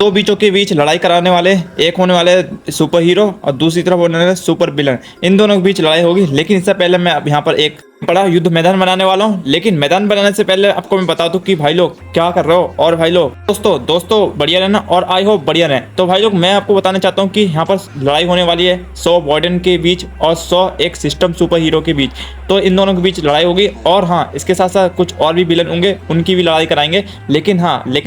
दो बीचों के बीच लड़ाई कराने वाले, एक होने वाले सुपर हीरो और दूसरी तरफ होने वाले सुपर विलन। इन दोनों के बीच लड़ाई होगी। लेकिन इससे पहले मैं अब यहाँ पर एक बड़ा युद्ध मैदान बनाने वाला हूँ। लेकिन मैदान बनाने से पहले आपको मैं बता दूं कि भाई लोग क्या कर रहे हो। और भाई लोग दोस्तों बढ़िया रहना और आई होप बढ़िया रहे। तो भाई लोग मैं आपको बताना चाहता हूँ कि यहाँ पर लड़ाई होने वाली है 100 वार्डन के बीच और 100 एक सिस्टम सुपर हीरो के बीच। तो इन दोनों के बीच लड़ाई होगी। और हाँ, इसके साथ साथ कुछ और भी विलन होंगे, उनकी भी लड़ाई कराएंगे। लेकिन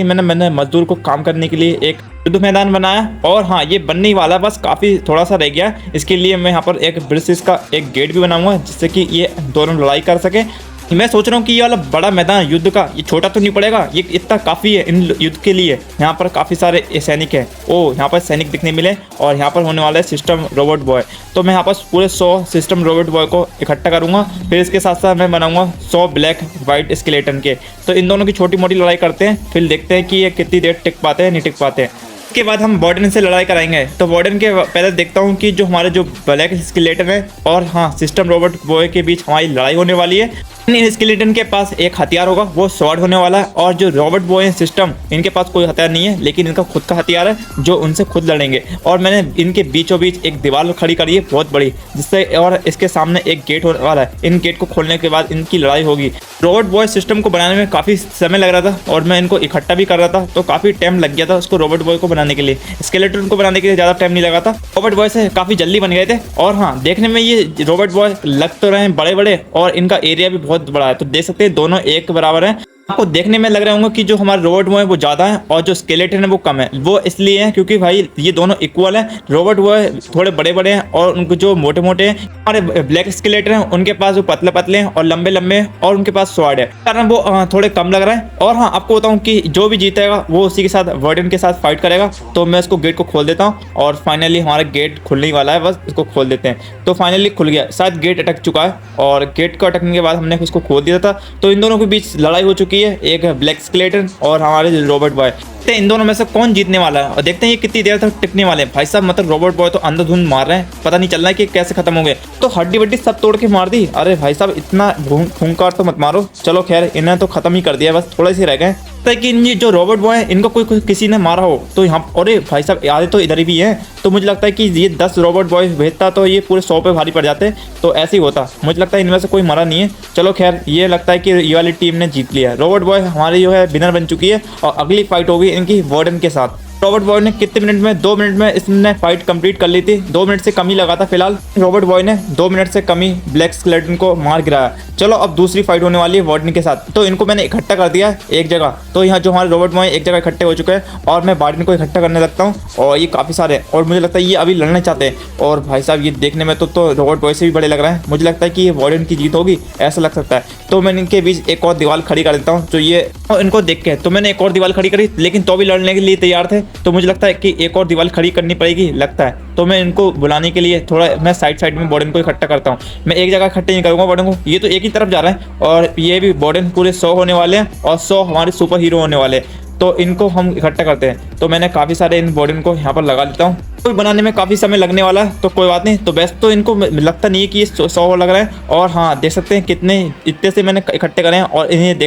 मैंने मजदूर को काम करने के लिए एक युद्ध मैदान बनाया। और हाँ, ये बनने ही वाला, बस काफी थोड़ा सा रह गया। इसके लिए मैं यहाँ पर एक ब्रिटिश का एक गेट भी बनाऊंगा जिससे कि ये दोनों लड़ाई कर सके। मैं सोच रहा हूँ कि ये वाला बड़ा मैदान युद्ध का, ये छोटा तो नहीं पड़ेगा, ये इतना काफ़ी है इन युद्ध के लिए। यहाँ पर काफ़ी सारे सैनिक हैं। यहाँ पर सैनिक दिखने मिले। और यहाँ पर होने वाला है सिस्टम रोबोट बॉय। तो मैं यहाँ पर पूरे 100 सिस्टम रोबोट बॉय को इकट्ठा करूँगा। फिर इसके साथ साथ मैं बनाऊँगा 100 ब्लैक वाइट स्केलेटन के। तो इन दोनों की छोटी मोटी लड़ाई करते हैं, फिर देखते हैं कि ये कितनी देर टिक पाते हैं नहीं टिक पाते हैं। इसके बाद हम वार्डन से लड़ाई कराएंगे। तो वार्डन के पहले देखता हूँ कि जो हमारे जो ब्लैक स्केलेटन है और हाँ सिस्टम रोबोट बॉय के बीच हमारी लड़ाई होने वाली है। इन स्केलेटन के पास एक हथियार होगा, वो स्वॉर्ड होने वाला है। और जो रोबोट बॉय है सिस्टम, इनके पास कोई हथियार नहीं है, लेकिन इनका खुद का हथियार है जो उनसे खुद लड़ेंगे। और मैंने इनके बीचों बीच एक दीवार खड़ी करी है बहुत बड़ी, जिससे और इसके सामने एक गेट होने वाला है। इन गेट को खोलने के बाद इनकी लड़ाई होगी। रोबोट बॉय सिस्टम को बनाने में काफ़ी समय लग रहा था और मैं इनको इकट्ठा भी कर रहा था, तो काफ़ी टाइम लग गया था उसको रोबोट बॉय को बनाने के लिए। स्केलेटन को बनाने के लिए ज़्यादा टाइम नहीं लगा था। रोबोट बॉय से काफ़ी जल्दी बन गए थे। और हाँ, देखने में ये रोबोट बॉय लग तो रहे हैं बड़े बड़े और इनका एरिया भी बहुत बड़ा है। तो देख सकते हैं दोनों एक बराबर हैं। आपको देखने में लग रहे होंगे कि जो हमारे रोबोट बॉय है वो ज़्यादा है और जो स्केलेटन है वो कम है। वो इसलिए है क्योंकि भाई ये दोनों इक्वल है। रोबोट बॉय थोड़े बड़े बड़े हैं और उनको जो मोटे मोटे हैं, हमारे ब्लैक स्केलेटन हैं उनके पास वो पतले पतले हैं और लंबे लंबे हैं और उनके पास स्वॉर्ड है, कारण वो थोड़े कम लग रहा है। और हाँ, आपको बताऊँ कि जो भी जीतेगा वो उसी के साथ वार्डन के साथ फाइट करेगा। तो मैं इसको गेट को खोल देता हूँ और फाइनली हमारा गेट खुलने ही वाला है, बस इसको खोल देते हैं। तो फाइनली खुल गया, शायद गेट अटक चुका है और गेट को अटकने के बाद हमने इसको खोल दिया था। तो इन दोनों के बीच लड़ाई हो चुकी है, एक ब्लैक स्केलेटन और हमारे रोबोट बॉय। इन दोनों में से कौन जीतने वाला है और देखते हैं ये कितनी देर तक टिकने वाले हैं। भाई साहब, मतलब रोबोट बॉय तो अंधाधुंध मार रहे हैं, पता नहीं चल रहा है कि कैसे खत्म हो गए। तो हड्डी वड्डी सब तोड़ के मार दी। अरे भाई साहब, इतना खूंखार तो मत मारो। चलो खैर, इन्हें तो खत्म ही कर दिया, बस थोड़े से रह गए। कि इन जो रोबोट बॉय है इनको कोई किसी ने मारा हो तो यहाँ। अरे भाई साहब, आधे तो इधर भी हैं। तो मुझे लगता है कि ये 10 रोबोट बॉय भेजता तो ये पूरे 100 पे भारी पड़ जाते। तो ऐसे ही होता। मुझे लगता है इनमें से कोई मरा नहीं है। चलो खैर, ये लगता है कि ये वाली टीम ने जीत लिया। रोबोट बॉय हमारी जो है विनर बन चुकी है और अगली फाइट होगी इनकी वार्डन के साथ। रोबोट बॉय ने कितने मिनट में 2 मिनट में इसने फाइट कंप्लीट कर ली थी। 2 मिनट से कम ही लगा था। फिलहाल रोबोट बॉय ने 2 मिनट से कम ही ब्लैक स्केलेटन को मार गिराया। चलो अब दूसरी फाइट होने वाली है वार्डन के साथ। तो इनको मैंने इकट्ठा कर दिया एक जगह। तो यहाँ जो हमारे रोबोट बॉय एक जगह इकट्ठे हो चुके हैं और मैं वार्डन को इकट्ठा करने लगता हूँ। और ये काफ़ी सारे हैं और मुझे लगता है ये अभी लड़ने चाहते हैं। और भाई साहब, ये देखने में तो रोबोट बॉय से भी बड़े लग रहे हैं। मुझे लगता है कि ये वार्डन की जीत होगी, ऐसा लग सकता है। तो मैं इनके बीच एक और दीवार खड़ी कर देता हूँ। तो ये इनको देख के तो मैंने एक और दीवार खड़ी करी, लेकिन तो भी लड़ने के लिए तैयार थे। तो मुझे लगता है कि एक और दीवार खड़ी करनी पड़ेगी लगता है। तो मैं इनको बुलाने के लिए थोड़ा मैं साइड में वार्डन को इकट्ठा करता हूँ। मैं एक जगह इकट्ठे नहीं करूँगा वार्डन को, ये तो एक ही तरफ जा रहा है। और ये भी वार्डन पूरे 100 होने वाले हैं और 100 हमारे सुपर हीरो होने वाले हैं। तो इनको हम इकट्ठा करते हैं। तो मैंने काफ़ी सारे इन वार्डन को यहाँ पर लगा लेता हूँ। तो बनाने में काफ़ी समय लगने वाला है, तो कोई बात नहीं। तो बेस्ट तो इनको लगता नहीं है कि ये 100 लग रहा है। और हाँ, देख सकते हैं कितने इतने से मैंने इकट्ठे करे हैं और इन्हें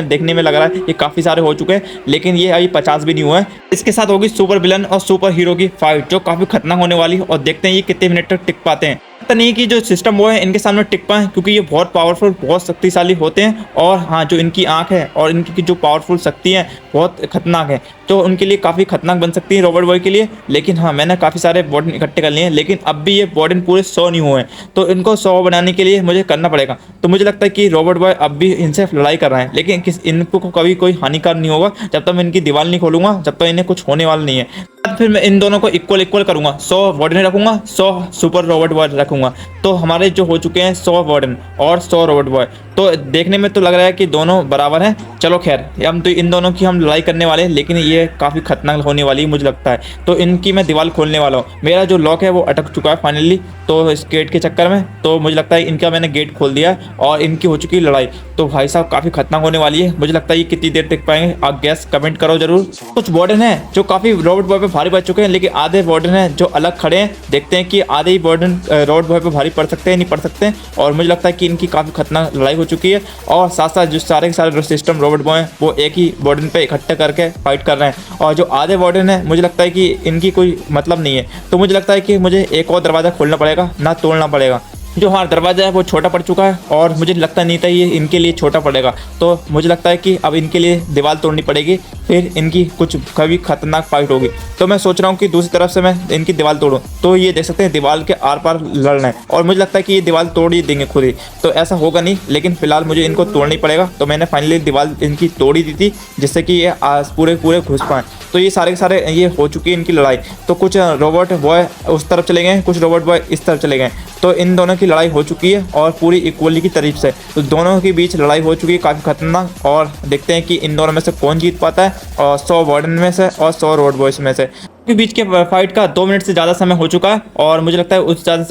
देखने में लग रहा है ये काफ़ी सारे हो चुके हैं, लेकिन ये अभी 50 भी नहीं हुआ है। इसके साथ होगी सुपर विलन और सुपर हीरो की फाइट, जो काफ़ी खतरनाक होने वाली है। और देखते हैं ये कितने मिनट तक टिक पाते हैं। पता नहीं कि जो सिस्टम वो है इनके सामने टिक पाए, क्योंकि ये बहुत पावरफुल, बहुत शक्तिशाली होते हैं। और हाँ, जो इनकी आंख है और इनकी जो पावरफुल शक्ति है बहुत खतरनाक है। तो उनके लिए काफ़ी खतरनाक बन सकती है रोबोट बॉय के लिए। लेकिन हाँ, मैंने काफ़ी सारे वार्डन इकट्ठे कर लिए हैं, लेकिन अब भी ये वार्डन पूरे 100 नहीं हुए हैं। तो इनको 100 बनाने के लिए मुझे करना पड़ेगा। तो मुझे लगता है कि रोबोट बॉय अब भी इनसे लड़ाई कर रहे हैं, लेकिन इनको कभी कोई हानिकार नहीं होगा जब तक मैं इनकी दीवार नहीं खोलूंगा, जब तक इन्हें कुछ होने वाला नहीं है। फिर मैं इन दोनों को इक्वल करूंगा। 100 वार्डन रखूंगा, 100 सुपर रोबोट बॉय रखूंगा। तो हमारे जो हो चुके हैं 100 वार्डन और 100 रोबोट बॉय। तो देखने में तो लग रहा है कि दोनों बराबर हैं। चलो खैर, हम तो इन दोनों की हम लड़ाई करने वाले हैं, लेकिन ये काफ़ी खतरनाक होने वाली है मुझे लगता है। तो इनकी मैं दीवार खोलने वाला हूँ। मेरा जो लॉक है वो अटक चुका है फाइनली, तो इस गेट के चक्कर में। तो मुझे लगता है इनका मैंने गेट खोल दिया और इनकी हो चुकी है लड़ाई। तो भाई साहब, काफ़ी खतरनाक होने वाली है। मुझे लगता है ये कितनी देर टिक पाएंगे, आप गैस कमेंट करो जरूर। कुछ वार्डन है जो काफ़ी रोबोट बॉय पे भारी पड़ चुके हैं, लेकिन आधे वार्डन हैं जो अलग खड़े हैं। देखते हैं कि आधे ही वार्डन रोबोट बॉय पे भारी पड़ सकते हैं नहीं पड़ सकते हैं। और मुझे लगता है कि इनकी काफ़ी खतरनाक लड़ाई हो चुकी है और साथ साथ जो सारे के सारे सिस्टम रोबोट बॉय हैं वो एक ही वार्डन पे इकट्ठे करके फाइट कर रहे हैं। और जो आधे वार्डन है मुझे लगता है कि इनकी कोई मतलब नहीं है। तो मुझे लगता है कि मुझे एक और दरवाज़ा खोलना पड़ेगा, ना तोड़ना पड़ेगा। जो हमारा दरवाज़ा है वो छोटा पड़ चुका है और मुझे लगता नहीं था ये इनके लिए छोटा पड़ेगा। तो मुझे लगता है कि अब इनके लिए दीवार तोड़नी पड़ेगी, फिर इनकी कुछ कभी खतरनाक फाइट होगी। तो मैं सोच रहा हूँ कि दूसरी तरफ से मैं इनकी दीवार तोड़ूँ। तो ये देख सकते हैं दीवार के आर पार लड़ रहे हैं और मुझे लगता है कि ये दीवार तोड़ ही देंगे खुद ही। तो ऐसा होगा नहीं, लेकिन फिलहाल मुझे इनको तोड़ना ही पड़ेगा। तो मैंने फाइनली दीवार इनकी तोड़ ही दी थी जिससे कि ये पूरे पूरे घुस पाएँ। तो ये सारे के सारे ये हो चुकी है इनकी लड़ाई। तो कुछ रोबोट बॉय उस तरफ चले गए, कुछ रोबोट बॉय इस तरफ चले गए। तो इन दोनों की लड़ाई हो चुकी है और पूरी इक्वली की तरीफ से। तो दोनों के बीच लड़ाई हो चुकी है काफ़ी खतरनाक। और देखते हैं कि इन दोनों में से कौन जीत पाता है, और 100 वार्डन में से और 100 रोड बॉयज में से। के बीच के फाइट का 2 मिनट से ज़्यादा समय हो चुका है और मुझे लगता है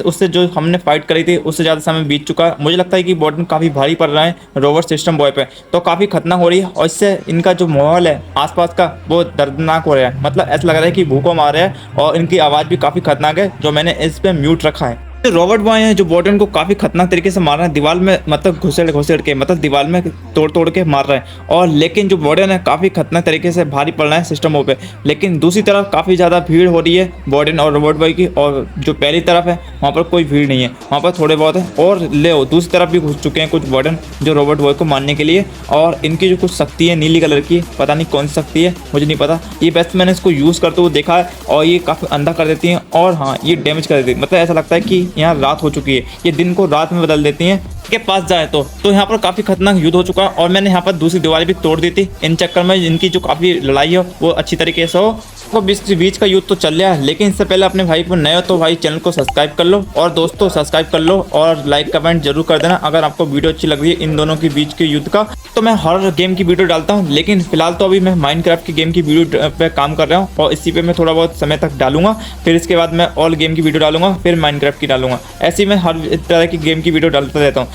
उससे जो हमने फाइट करी थी उससे ज़्यादा समय बीत चुका है। मुझे लगता है कि वार्डन काफ़ी भारी पड़ रहा है रोबोट सिस्टम बॉय पे। तो काफ़ी खतरनाक हो रही है और इससे इनका जो माहौल है आसपास का वो दर्दनाक हो रहा है। मतलब ऐसा लग रहा है कि भूकंप आ रहा है और इनकी आवाज़ भी काफ़ी खतरनाक है, जो मैंने इस पर म्यूट रखा है। जो रोबोट बॉय हैं जो वार्डन को काफ़ी खतरनाक तरीके से मार रहे हैं, दीवार में मतलब घुसेड़ के, मतलब दीवार में तोड़ के मार रहे हैं। और लेकिन जो वार्डन है काफ़ी खतरनाक तरीके से भारी पड़ रहा है सिस्टमों पे। लेकिन दूसरी तरफ काफ़ी ज़्यादा भीड़ हो रही है वार्डन और रोबोट बॉय की, और जो पहली तरफ है वहाँ पर कोई भीड़ नहीं है, वहाँ पर थोड़े बहुत है। और ले दूसरी तरफ भी घुस चुके हैं कुछ वार्डन जो रोबोट बॉय को मारने के लिए। और इनकी जो कुछ शक्ति है नीली कलर की, पता नहीं कौन सी शक्ति है, मुझे नहीं पता। ये बेस्ट मैंने इसको यूज़ करते हुए देखा है और ये काफ़ी अंधा कर देती हैं और हाँ ये डैमेज कर देती है। मतलब ऐसा लगता है कि यहाँ रात हो चुकी है, ये दिन को रात में बदल देती हैं के पास जाए तो यहाँ पर काफ़ी खतरनाक युद्ध हो चुका है। और मैंने यहाँ पर दूसरी दीवार भी तोड़ दी थी इन चक्कर में इनकी जो काफ़ी लड़ाई है वो अच्छी तरीके से हो। तो बीच का युद्ध तो चल रहा है, लेकिन इससे पहले अपने भाई को नए हो तो भाई चैनल को सब्सक्राइब कर लो और दोस्तों सब्सक्राइब कर लो और लाइक कमेंट जरूर कर देना अगर आपको वीडियो अच्छी लग रही है इन दोनों के बीच के युद्ध का। तो मैं हर गेम की वीडियो डालता हूँ, लेकिन फिलहाल तो अभी मैं माइनक्राफ्ट की गेम की वीडियो पे काम कर रहा हूँ और इसी पे मैं थोड़ा बहुत समय तक डालूंगा। फिर इसके बाद मैं ऑल गेम की वीडियो डालूंगा, फिर माइनक्राफ्ट की डालूंगा। ऐसे ही मैं हर तरह की गेम की वीडियो डालता रहता हूँ।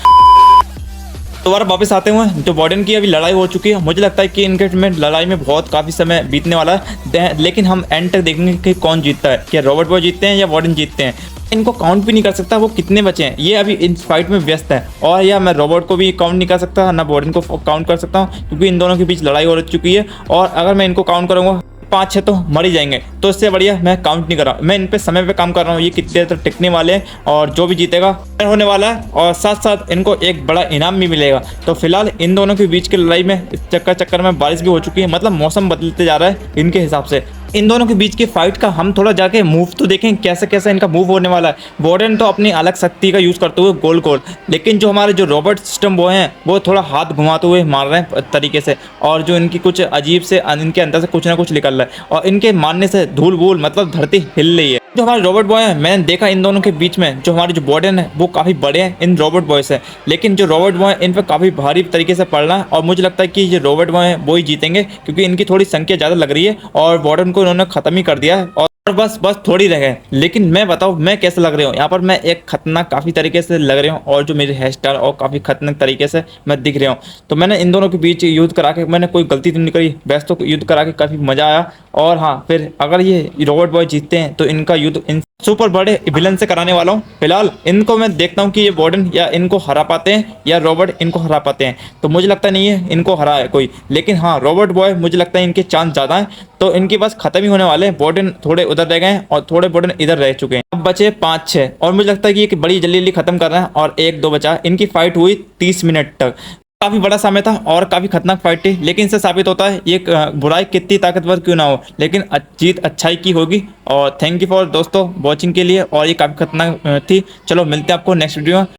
दोबारा वापस आते हुए जो वार्डन की अभी लड़ाई हो चुकी है, मुझे लगता है कि इनके में लड़ाई में बहुत काफ़ी समय बीतने वाला है। लेकिन हम एंड तक देखेंगे कि कौन जीतता है, क्या रोबोट बॉय जीतते हैं या वार्डन जीतते हैं। इनको काउंट भी नहीं कर सकता वो कितने बचे हैं, ये अभी इन फाइट में व्यस्त है। और या मैं रोबोट को भी काउंट नहीं कर सकता ना वार्डन को काउंट कर सकता हूँ, क्योंकि इन दोनों के बीच लड़ाई हो चुकी है। और अगर मैं इनको काउंट करूँगा 5-6 तो मर ही जाएंगे। तो इससे बढ़िया मैं काउंट नहीं कर रहा हूँ, मैं इन पे समय पे काम कर रहा हूँ। ये कितनी देर तक टिकने वाले हैं और जो भी जीतेगा होने वाला है, और साथ साथ इनको एक बड़ा इनाम भी मिलेगा। तो फिलहाल इन दोनों के बीच की लड़ाई में चक्कर में बारिश भी हो चुकी है, मतलब मौसम बदलते जा रहा है इनके हिसाब से। इन दोनों के बीच की फाइट का हम थोड़ा जाके मूव तो देखें कैसे कैसे इनका मूव होने वाला है। वार्डन तो अपनी अलग शक्ति का यूज़ करते हुए गोल, लेकिन जो हमारे जो रोबोट सिस्टम बॉय हैं वो थोड़ा हाथ घुमाते हुए मार रहे हैं तरीके से। और जो इनकी कुछ अजीब से इनके अंदर से कुछ ना कुछ निकल रहा है और इनके मारने से धूल वूल मतलब धरती हिल रही है। जो हमारे रोबोट बॉय हैं मैंने देखा इन दोनों के बीच में जो हमारे जो वार्डन है वो काफ़ी बड़े हैं इन रोबोट बॉय से, लेकिन जो रोबोट बॉय इन पर काफ़ी भारी तरीके से पड़ रहा है। और मुझे लगता है कि ये रोबोट बॉय हैं वो ही जीतेंगे, क्योंकि इनकी थोड़ी संख्या ज़्यादा लग रही है और वार्डन को इन्होंने ख़त्म ही कर दिया है और बस थोड़ी रह गए। लेकिन मैं बताऊँ मैं कैसे लग रही हूँ, यहाँ पर मैं एक खतरनाक काफ़ी तरीके से लग रही हूँ और जो मेरे हेयर स्टाइल और काफ़ी खतरनाक तरीके से मैं दिख रहा हूँ। तो मैंने इन दोनों के बीच युद्ध करा के मैंने कोई गलती तो नहीं करी, वैसे तो युद्ध करा के काफ़ी मज़ा आया। और हाँ फिर अगर ये रोबोट बॉय जीतते हैं तो इनका युद्ध इन सुपर बड़े विलन से कराने वाला हूँ। फिलहाल इनको मैं देखता हूँ कि ये वार्डन या इनको हरा पाते हैं या रोबोट इनको हरा पाते हैं। तो मुझे लगता नहीं है इनको हरा है कोई, लेकिन हाँ रोबोट बॉय मुझे लगता है इनके चांस ज़्यादा हैं। तो इनके पास खत्म ही होने वाले हैं, वार्डन थोड़े उधर रह गए हैं और थोड़े वार्डन इधर रह चुके हैं। अब बचे 5-6 और मुझे लगता है कि ये बड़ी जल्दी खत्म कर रहे हैं और 1-2 बचा। इनकी फाइट हुई 30 मिनट तक, काफ़ी बड़ा समय था और काफ़ी खतरनाक फाइट थी। लेकिन इससे साबित होता है ये बुराई कितनी ताकतवर क्यों ना हो, लेकिन जीत अच्छाई की होगी। और थैंक यू फॉर दोस्तों वॉचिंग के लिए, और ये काफ़ी खतरनाक थी। चलो मिलते हैं आपको नेक्स्ट वीडियो में।